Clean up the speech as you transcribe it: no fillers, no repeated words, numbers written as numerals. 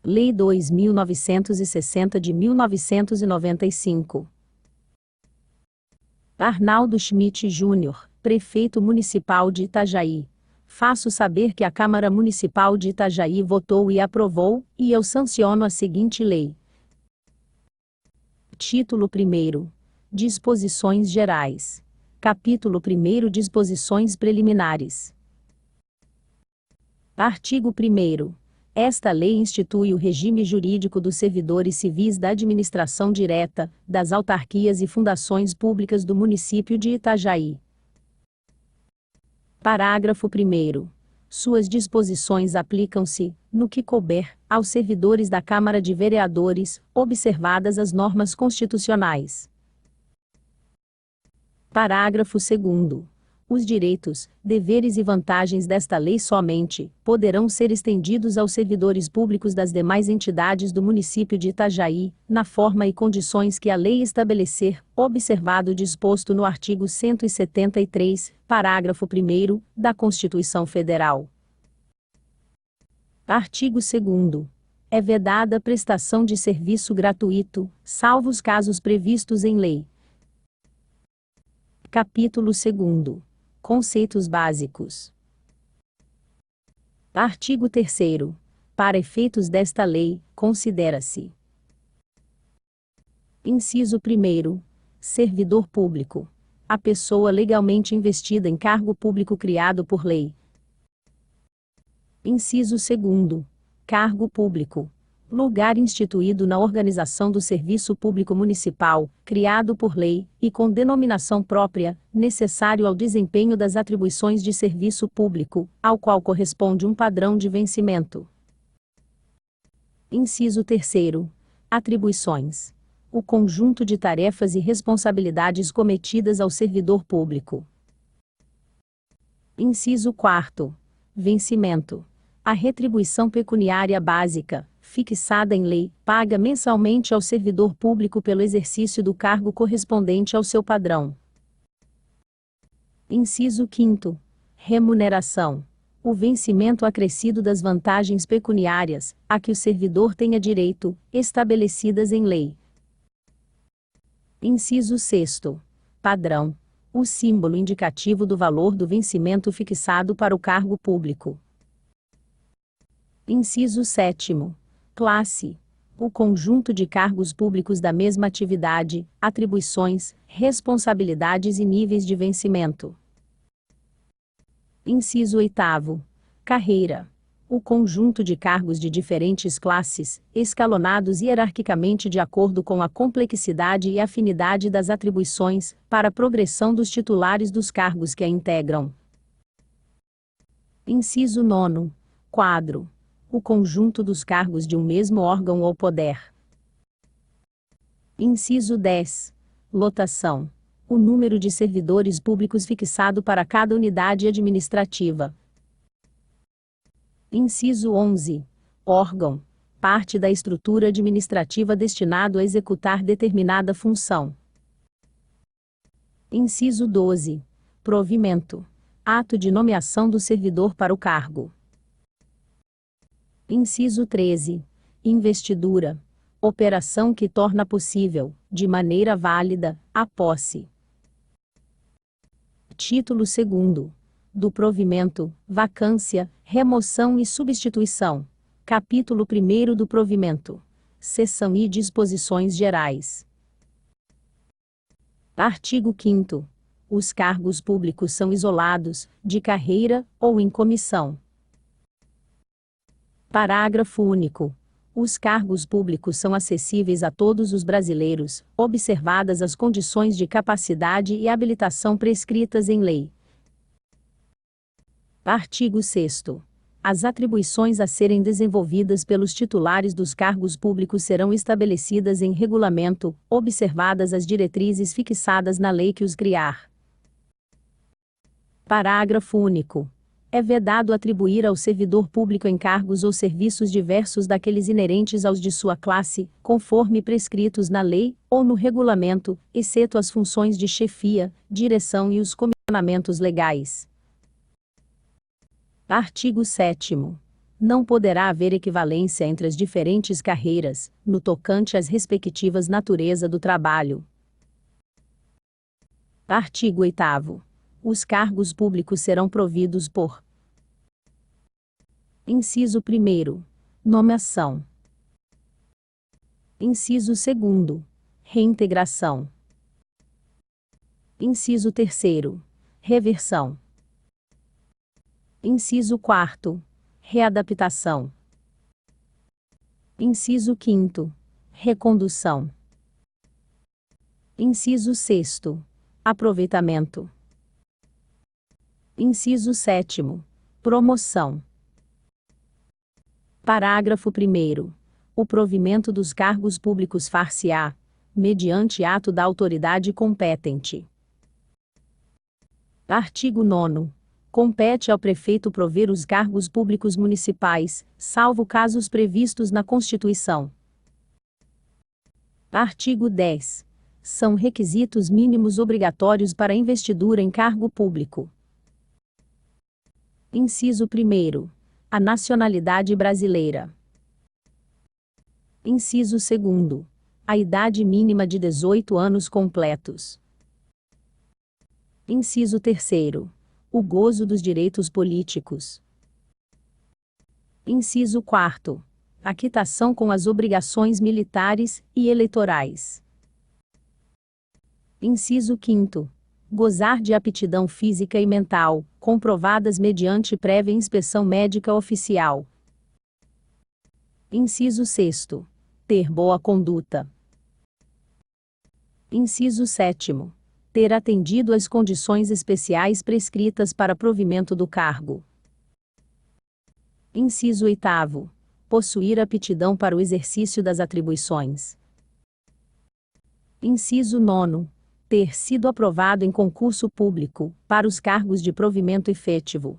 Lei 2.960 de 1995. Arnaldo Schmidt Júnior, Prefeito Municipal de Itajaí. Faço saber que a Câmara Municipal de Itajaí votou e aprovou, e eu sanciono a seguinte lei. Título 1º. Disposições Gerais. Capítulo 1º. Disposições Preliminares. Artigo 1º. Esta lei institui o regime jurídico dos servidores civis da administração direta, das autarquias e fundações públicas do município de Itajaí. Parágrafo 1º. Suas disposições aplicam-se, no que couber, aos servidores da Câmara de Vereadores, observadas as normas constitucionais. Parágrafo 2º. Os direitos, deveres e vantagens desta lei somente poderão ser estendidos aos servidores públicos das demais entidades do município de Itajaí, na forma e condições que a lei estabelecer, observado o disposto no artigo 173, parágrafo 1º, da Constituição Federal. Artigo 2º. É vedada a prestação de serviço gratuito, salvo os casos previstos em lei. Capítulo 2º. Conceitos básicos. Artigo 3º. Para efeitos desta lei, considera-se: inciso 1º. Servidor público: a pessoa legalmente investida em cargo público criado por lei. Inciso 2º. Cargo público: lugar instituído na organização do serviço público municipal, criado por lei, e com denominação própria, necessário ao desempenho das atribuições de serviço público, ao qual corresponde um padrão de vencimento. Inciso 3º. Atribuições: o conjunto de tarefas e responsabilidades cometidas ao servidor público. Inciso 4º. Vencimento: a retribuição pecuniária básica, fixada em lei, paga mensalmente ao servidor público pelo exercício do cargo correspondente ao seu padrão. Inciso 5º. Remuneração: o vencimento acrescido das vantagens pecuniárias, a que o servidor tenha direito, estabelecidas em lei. Inciso 6º. Padrão: o símbolo indicativo do valor do vencimento fixado para o cargo público. Inciso 7º. Classe: o conjunto de cargos públicos da mesma atividade, atribuições, responsabilidades e níveis de vencimento. Inciso 8º. Carreira: o conjunto de cargos de diferentes classes, escalonados hierarquicamente de acordo com a complexidade e afinidade das atribuições, para a progressão dos titulares dos cargos que a integram. Inciso 9º. Quadro: o conjunto dos cargos de um mesmo órgão ou poder. Inciso 10. Lotação: o número de servidores públicos fixado para cada unidade administrativa. Inciso 11. Órgão: parte da estrutura administrativa destinado a executar determinada função. Inciso 12. Provimento: ato de nomeação do servidor para o cargo. Inciso 13. Investidura: operação que torna possível, de maneira válida, a posse. Título 2º. Do provimento, vacância, remoção e substituição. Capítulo 1º do provimento. Seção e disposições gerais. Artigo 5º. Os cargos públicos são isolados, de carreira, ou em comissão. Parágrafo único. Os cargos públicos são acessíveis a todos os brasileiros, observadas as condições de capacidade e habilitação prescritas em lei. Artigo 6º. As atribuições a serem desenvolvidas pelos titulares dos cargos públicos serão estabelecidas em regulamento, observadas as diretrizes fixadas na lei que os criar. Parágrafo único. É vedado atribuir ao servidor público encargos ou serviços diversos daqueles inerentes aos de sua classe, conforme prescritos na lei, ou no regulamento, exceto as funções de chefia, direção e os comissionamentos legais. Artigo 7º. Não poderá haver equivalência entre as diferentes carreiras, no tocante às respectivas natureza do trabalho. Artigo 8º. Os cargos públicos serão providos por: inciso 1º. Nomeação. Inciso 2º. Reintegração. Inciso 3º. Reversão. Inciso 4º. Readaptação. Inciso 5º. Recondução. Inciso 6º. Aproveitamento. Inciso 7º. Promoção. Parágrafo 1º. O provimento dos cargos públicos far-se-á, mediante ato da autoridade competente. Artigo 9º. Compete ao prefeito prover os cargos públicos municipais, salvo casos previstos na Constituição. Artigo 10. São requisitos mínimos obrigatórios para investidura em cargo público. Inciso 1º. A nacionalidade brasileira. Inciso 2º. A idade mínima de 18 anos completos. Inciso 3º. O gozo dos direitos políticos. Inciso 4º. A quitação com as obrigações militares e eleitorais. Inciso 5º. Gozar de aptidão física e mental, comprovadas mediante prévia inspeção médica oficial. Inciso 6º. Ter boa conduta. Inciso 7º. Ter atendido às condições especiais prescritas para provimento do cargo. Inciso 8º. Possuir aptidão para o exercício das atribuições. Inciso 9º. Ter sido aprovado em concurso público, para os cargos de provimento efetivo.